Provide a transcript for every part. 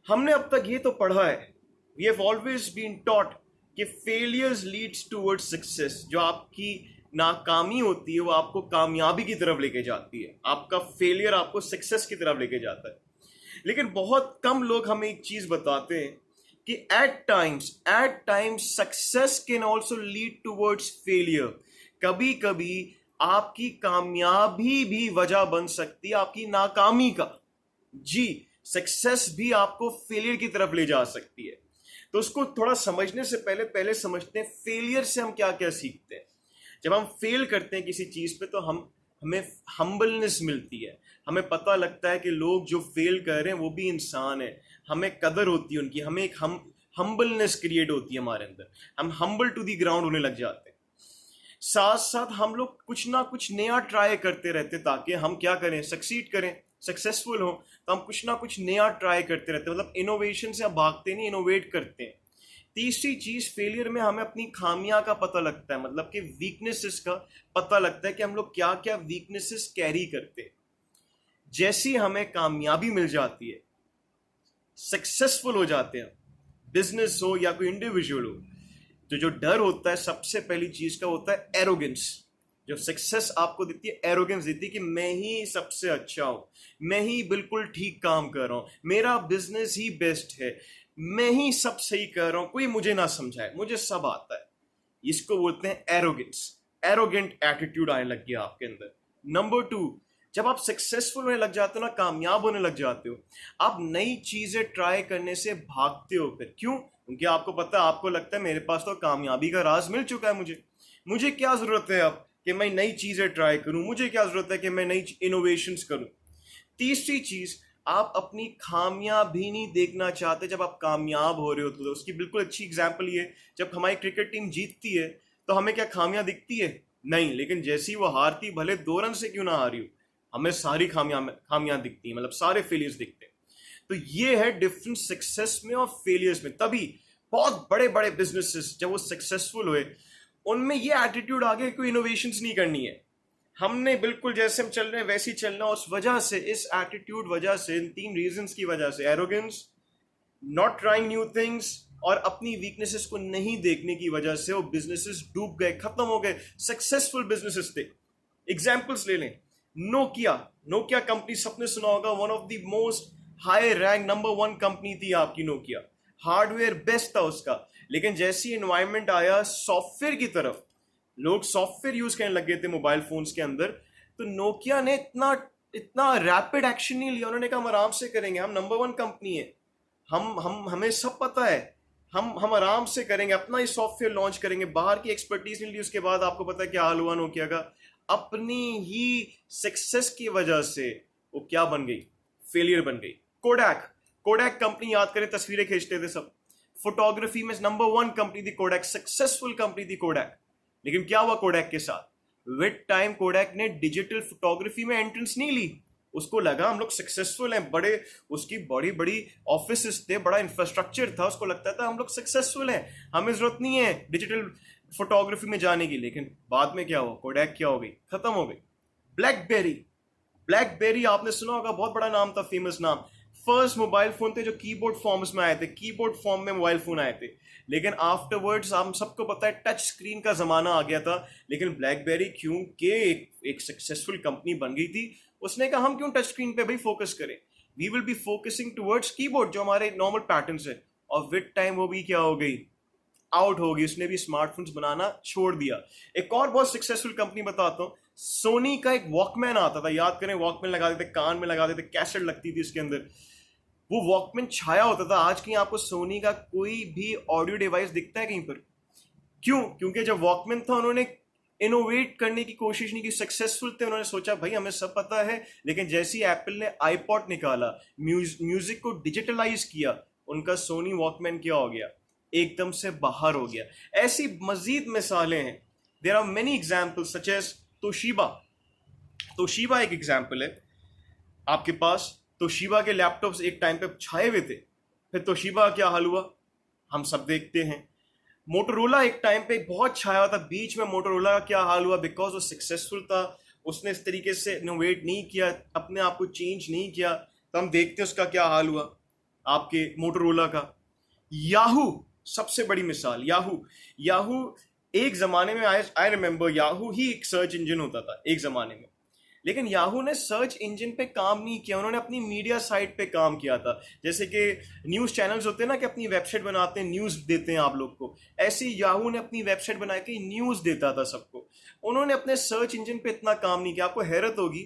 हमने अब तक ये तो पढ़ा है, we have always been taught कि फेलियर्स लीड्स टूवर्ड्स सक्सेस। जो आपकी नाकामी होती है वो आपको कामयाबी की तरफ लेके जाती है, आपका फेलियर आपको सक्सेस की तरफ लेके जाता है। लेकिन बहुत कम लोग हमें एक चीज बताते हैं कि at times success can also lead towards failure. कभी कभी आपकी कामयाबी भी वजह बन सकती है आपकी नाकामी का। जी, सक्सेस भी आपको फेलियर की तरफ ले जा सकती है। तो उसको थोड़ा समझने से पहले समझते हैं फेलियर से हम क्या क्या सीखते हैं। जब हम फेल करते हैं किसी चीज पे तो हमें हम्बलनेस मिलती है, हमें पता लगता है कि लोग जो फेल कर रहे हैं वो भी इंसान है, हमें कदर होती है उनकी, हमें एक हम्बलनेस क्रिएट होती है हमारे अंदर, हम हम्बल टू दी ग्राउंड होने लग जाते हैं। साथ साथ हम लोग कुछ ना कुछ नया ट्राई करते रहते ताकि हम क्या करें, सक्सीड करें, सक्सेसफुल हो। तो हम कुछ ना कुछ नया ट्राई करते रहते हैं, मतलब इनोवेशन से हम भागते नहीं, इनोवेट करते हैं। तीसरी चीज, फेलियर में हमें अपनी खामियां का पता लगता है, मतलब कि वीकनेसेस का पता लगता है कि हम लोग क्या क्या वीकनेसेस कैरी करते हैं। जैसी हमें कामयाबी मिल जाती है, सक्सेसफुल हो जाते हैं, बिजनेस हो या कोई इंडिविजुअल हो, तो जो डर होता है सबसे पहली चीज का होता है एरोगेंस। जो सक्सेस आपको देती है, एरोगेंस देती है कि मैं ही सबसे अच्छा हूं, मैं ही बिल्कुल ठीक काम कर रहा हूं, मेरा बिजनेस ही बेस्ट है, मैं ही सब सही कर रहा हूं, कोई मुझे ना समझाए, मुझे सब आता है। इसको बोलते हैं एरोगेंस। एरोगेंट एटीट्यूड आने लग गया आपके अंदर। नंबर 2, जब आप सक्सेसफुल होने लग जाते हो ना, कामयाब होने लग जाते हो, आप नई चीजें ट्राई करने से भागते हो। फिर क्यों? क्योंकि आपको पता है, आपको लगता है मेरे पास तो कामयाबी का राज मिल चुका है, मुझे क्या जरूरत है अब कि मैं नई चीजें ट्राई करूं, मुझे क्या जरूरत है कि मैं नई इनोवेशंस करूं। तीसरी चीज, आप अपनी खामियां भी नहीं देखना चाहते जब आप कामयाब हो रहे हो। तो उसकी बिल्कुल अच्छी एग्जांपल ये, जब हमारी क्रिकेट टीम जीतती है तो हमें क्या खामियां दिखती है? नहीं। लेकिन जैसी वो हारती, भले 2 रन से क्यों ना हारी हो, हमें सारी खामियां दिखती हैं, मतलब सारे फेलियर्स दिखते हैं। तो ये है डिफरेंस सक्सेस में और फेलियर्स में। तभी बहुत बड़े बड़े बिजनेसेस जब वो सक्सेसफुल हुए, उनमें ये एटीट्यूड आ गया, कोई इनोवेशंस नहीं करनी है, हमने बिल्कुल जैसे हम चल रहे हैं वैसे ही चलना। उस वजह से, इस एटीट्यूड वजह से, इन 3 रीजंस की वजह से, arrogance, not trying new things और अपनी वीकनेसेस को नहीं देखने की वजह से वो बिजनेसेस डूब गए, खत्म हो गए। सक्सेसफुल बिजनेसेस थे, एग्जांपल्स ले लें। नोकिया कंपनी सबने सुना होगा, one of the most high rank number 1 company थी आपकी नोकिया। हार्डवेयर बेस्ट था उसका, लेकिन जैसी एनवायरनमेंट आया सॉफ्टवेयर की तरफ, लोग सॉफ्टवेयर यूज करने लग गए थे मोबाइल फोन्स के अंदर, तो नोकिया ने इतना इतना रैपिड एक्शन नहीं लिया। उन्होंने कहा हम आराम से करेंगे, हम नंबर 1 कंपनी है, हमें सब पता है, हम आराम से करेंगे, अपना ही सॉफ्टवेयर लॉन्च करेंगे, बाहर की एक्सपर्टीज नहीं ली। उसके बाद आपको पता है क्या हाल हुआ नोकिया का? अपनी ही सक्सेस की वजह से वो क्या बन गई? फेलियर बन गई। कोडैक कंपनी, याद करें, तस्वीरें खींचते थे सब, फोटोग्राफी में नंबर 1 कंपनी थी कोडैक, सक्सेसफुल कंपनी थी कोडैक। लेकिन क्या हुआ कोडैक के साथ? विद टाइम कोडैक ने डिजिटल फोटोग्राफी में एंट्रेंस नहीं ली। उसको लगा हम लोग सक्सेसफुल हैं, उसकी बड़ी बड़ी ऑफिसेस थे, बड़ा इंफ्रास्ट्रक्चर था, उसको लगता था हम लोग सक्सेसफुल हैं, हमें जरूरत नहीं है डिजिटल फोटोग्राफी में जाने की। लेकिन बाद में क्या हुआ? कोडैक क्या हो गई? खत्म हो गई। ब्लैकबेरी आपने सुना होगा, बहुत बड़ा नाम था, फेमस नाम। फर्स्ट मोबाइल फोन थे जो कीबोर्ड फॉर्म्स में आए थे, कीबोर्ड फॉर्म में मोबाइल फोन आए थे। लेकिन आफ्टरवर्ड्स हम सबको पता है टच स्क्रीन का जमाना आ गया था। लेकिन ब्लैकबेरी क्योंकि एक सक्सेसफुल कंपनी बन गई थी, उसने कहा हम क्यों टच स्क्रीन पे भाई फोकस करें, we will be focusing towards keyboard जो हमारे नॉर्मल पैटर्न्स है। और विद टाइम वो भी क्या हो गई? आउट होगी, उसने भी स्मार्टफोन्स बनाना छोड़ दिया। एक और बहुत सक्सेसफुल कंपनी बताता हूँ, सोनी का एक वॉकमैन आता था, याद करें, वॉकमैन लगा देते, कान में लगा देते, कैसेट लगती थी उसके अंदर, वो वॉकमैन छाया होता था। आज कहीं आपको सोनी का कोई भी ऑडियो डिवाइस दिखता है कहीं पर? क्यों? क्योंकि जब वॉकमैन था उन्होंने इनोवेट करने की कोशिश नहीं की, सक्सेसफुल थे, उन्होंने सोचा भाई हमें सब पता है। लेकिन जैसे ही एप्पल ने आईपॉड निकाला, म्यूजिक को डिजिटलाइज किया, उनका सोनी वॉकमैन क्या हो गया? एकदम से बाहर हो गया। ऐसी मजीद मिसालें हैं, there are many examples such as Toshiba एक एग्जाम्पल है आपके पास। तोशिबा के लैपटॉप्स एक टाइम पे छाए हुए थे, फिर तोशिबा क्या हाल हुआ हम सब देखते हैं। मोटोरोला एक टाइम पे बहुत छाया हुआ था, बीच में मोटोरोला का क्या हाल हुआ? बिकॉज वो सक्सेसफुल था, उसने इस तरीके से इनोवेट नहीं किया, अपने आप को चेंज नहीं किया, तो हम देखते हैं उसका क्या हाल हुआ। आपके मोटोरोला का। याहू सबसे बड़ी मिसाल, याहू याहू एक जमाने में आई रिमेम्बर याहू ही एक सर्च इंजन होता था एक जमाने में, लेकिन याहू ने सर्च इंजन पे काम नहीं किया, उन्होंने अपनी मीडिया साइट पे काम किया था। जैसे कि न्यूज़ चैनल्स होते हैं ना कि अपनी वेबसाइट बनाते हैं, न्यूज़ देते हैं आप लोग को, ऐसे ही याहू ने अपनी वेबसाइट बना के न्यूज़ देता था सबको। उन्होंने अपने सर्च इंजन पे इतना काम नहीं किया। आपको हैरत होगी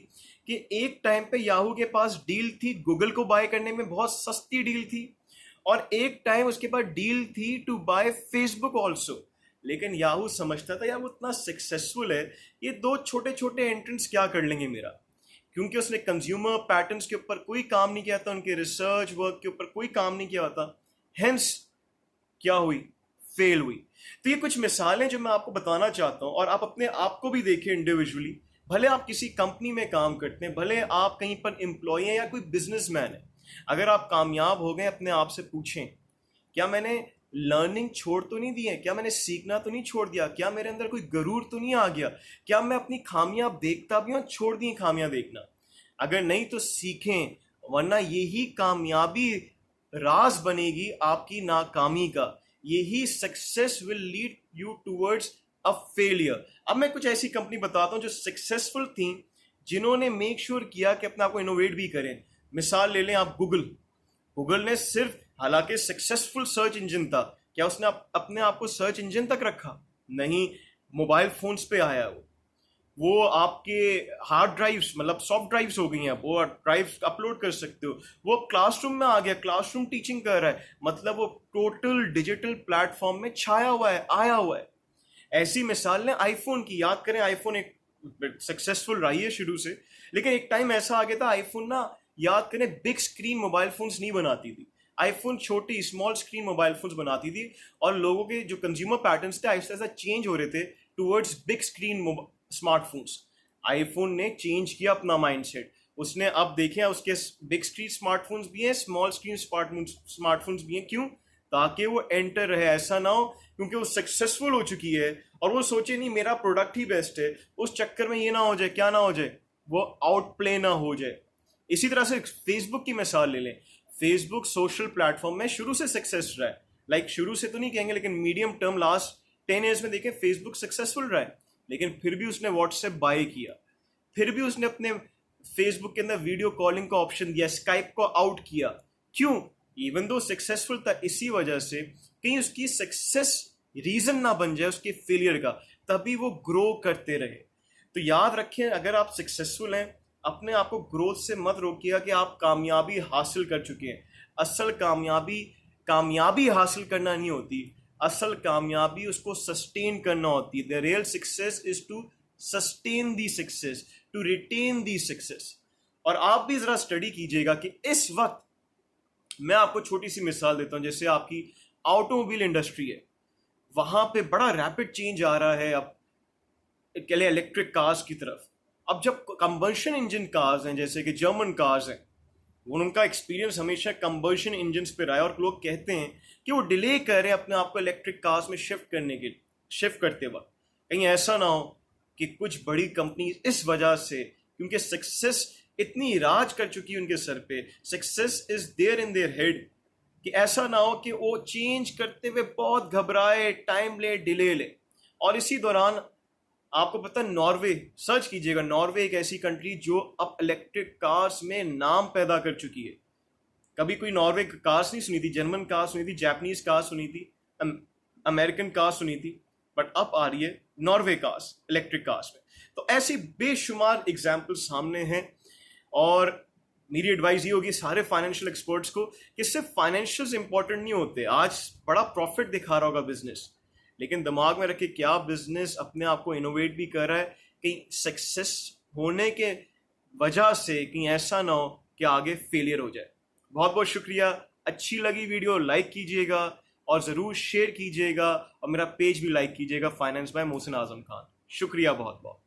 कि एक टाइम पे याहू के पास डील थी गूगल को बाय करने में, बहुत सस्ती डील थी, और एक टाइम उसके पास डील थी टू बाय फेसबुक ऑल्सो। लेकिन याहू समझता था यार वो इतना सक्सेसफुल है, ये दो छोटे छोटे एंट्रेंस क्या कर लेंगे मेरा, क्योंकि उसने कंज्यूमर पैटर्न्स के ऊपर कोई काम नहीं किया था, उनके रिसर्च वर्क के ऊपर कोई काम नहीं किया था। हेंस क्या हुई, फेल हुई। तो ये कुछ मिसालें जो मैं आपको बताना चाहता हूं, और आप अपने आप को भी देखिए इंडिविजुअली। भले आप किसी कंपनी में काम करते हैं, भले आप कहीं पर एम्प्लॉय हैं या कोई बिजनेसमैन है, अगर आप कामयाब हो गए अपने आप से पूछें, क्या मैंने लर्निंग छोड़ तो नहीं दी है, क्या मैंने सीखना तो नहीं छोड़ दिया, क्या मेरे अंदर कोई गरूर तो नहीं आ गया, क्या मैं अपनी खामियां देखता भी हूं, छोड़ दी खामियां देखना। अगर नहीं तो सीखें, वरना यही कामयाबी राज बनेगी आपकी नाकामी का। यही success will lead you towards a failure. अब मैं कुछ ऐसी कंपनी बताता हूं जो सक्सेसफुल थी, जिन्होंने मेक श्योर किया कि अपने आप को इनोवेट भी करें। मिसाल ले लें आप गूगल। गूगल ने सिर्फ, हालांकि सक्सेसफुल सर्च इंजन था, क्या उसने अपने आप को सर्च इंजन तक रखा? नहीं, मोबाइल फोन्स पे आया वो आपके हार्ड ड्राइव्स, मतलब सॉफ्ट ड्राइव्स हो गई हैं, वो ड्राइव्स अपलोड कर सकते हो। वो क्लासरूम में आ गया, क्लासरूम टीचिंग कर रहा है, मतलब वो टोटल डिजिटल प्लेटफॉर्म में छाया हुआ है, आया हुआ है। ऐसी मिसाल ने आईफोन की, याद करें आईफोन एक सक्सेसफुल रही है शुरू से, लेकिन एक टाइम ऐसा आ गया था आईफोन ना, याद करें, बिग स्क्रीन मोबाइल फोन्स नहीं बनाती थी, आईफोन छोटी स्मॉल स्क्रीन मोबाइल फोन्स बनाती थी, और लोगों के जो कंज्यूमर पैटर्न्स थे आहिस्ता आहिस्ता चेंज हो रहे थे towards big screen smartphones. IPhone ने चेंज किया अपना माइंडसेट, उसने अब देखे उसके बिग स्क्रीन स्मार्टफोन्स भी हैं, स्मॉल स्क्रीन स्मार्टफोन्स भी हैं। क्यों? ताकि वो एंटर रहे, ऐसा ना हो क्योंकि वो सक्सेसफुल हो चुकी है और वो सोचे नहीं मेरा प्रोडक्ट ही बेस्ट है, उस चक्कर में ये ना हो जाए, क्या ना हो जाए, वो आउट प्ले ना हो जाए। इसी तरह से फेसबुक की मिसाल ले लें। फेसबुक सोशल प्लेटफॉर्म में शुरू से सक्सेस रहा है, लाइक शुरू से तो नहीं कहेंगे, लेकिन मीडियम टर्म लास्ट 10 ईयर्स में देखें फेसबुक सक्सेसफुल रहा है। लेकिन फिर भी उसने व्हाट्सएप बाय किया, फिर भी उसने अपने फेसबुक के अंदर वीडियो कॉलिंग का ऑप्शन दिया, स्काइप को आउट किया। क्यों? इवन दो सक्सेसफुल था, इसी वजह से कहीं उसकी सक्सेस रीजन ना बन जाए उसके फेलियर का, तभी वो ग्रो करते रहे। तो याद रखें, अगर आप सक्सेसफुल हैं, अपने आप को ग्रोथ से मत रोकिएगा कि आप कामयाबी हासिल कर चुके हैं। असल कामयाबी हासिल करना नहीं होती, असल कामयाबी उसको सस्टेन करना होती है। The real success is to sustain the success, to retain the success. और आप भी जरा स्टडी कीजिएगा कि इस वक्त, मैं आपको छोटी सी मिसाल देता हूं, जैसे आपकी ऑटोमोबाइल इंडस्ट्री है, वहां पे बड़ा रैपिड चेंज आ रहा है अब इलेक्ट्रिक कार्स की तरफ। अब जब कंबशन इंजन कार्स हैं, जैसे कि जर्मन कार्स हैं, उनका एक्सपीरियंस हमेशा कंबशन इंजन पे रहा है, और लोग कहते हैं कि वो डिले कर रहे हैं अपने आप को इलेक्ट्रिक कार्स में शिफ्ट करते वक्त। कहीं ऐसा ना हो कि कुछ बड़ी कंपनी इस वजह से, क्योंकि सक्सेस इतनी राज कर चुकी है उनके सर पे, success is there in their head, कि ऐसा ना हो कि वो चेंज करते हुए बहुत घबराए, टाइम ले, डिले ले। और इसी दौरान आपको पता है, नॉर्वे, सर्च कीजिएगा, नॉर्वे एक ऐसी कंट्री जो अब इलेक्ट्रिक कार्स में नाम पैदा कर चुकी है। कभी कोई नॉर्वे कार्स नहीं सुनी थी, जर्मन कार सुनी थी, जापानीज कार सुनी थी, अमेरिकन कार सुनी थी, बट अब आ रही है नॉर्वे कार्स इलेक्ट्रिक कार्स में। तो ऐसी बेशुमार एग्जाम्पल सामने हैं, और मेरी एडवाइस ये होगी सारे फाइनेंशियल एक्सपर्ट्स को कि सिर्फ फाइनेंशियल्स इंपॉर्टेंट नहीं होते। आज बड़ा प्रॉफिट दिखा रहा होगा बिजनेस, लेकिन दिमाग में रखे क्या बिजनेस अपने आप को इनोवेट भी कर रहा है, कहीं सक्सेस होने के वजह से कहीं ऐसा ना हो कि आगे फेलियर हो जाए। बहुत बहुत शुक्रिया। अच्छी लगी वीडियो लाइक कीजिएगा और ज़रूर शेयर कीजिएगा, और मेरा पेज भी लाइक कीजिएगा, फाइनेंस बाय मोहसिन आजम खान। शुक्रिया बहुत बहुत।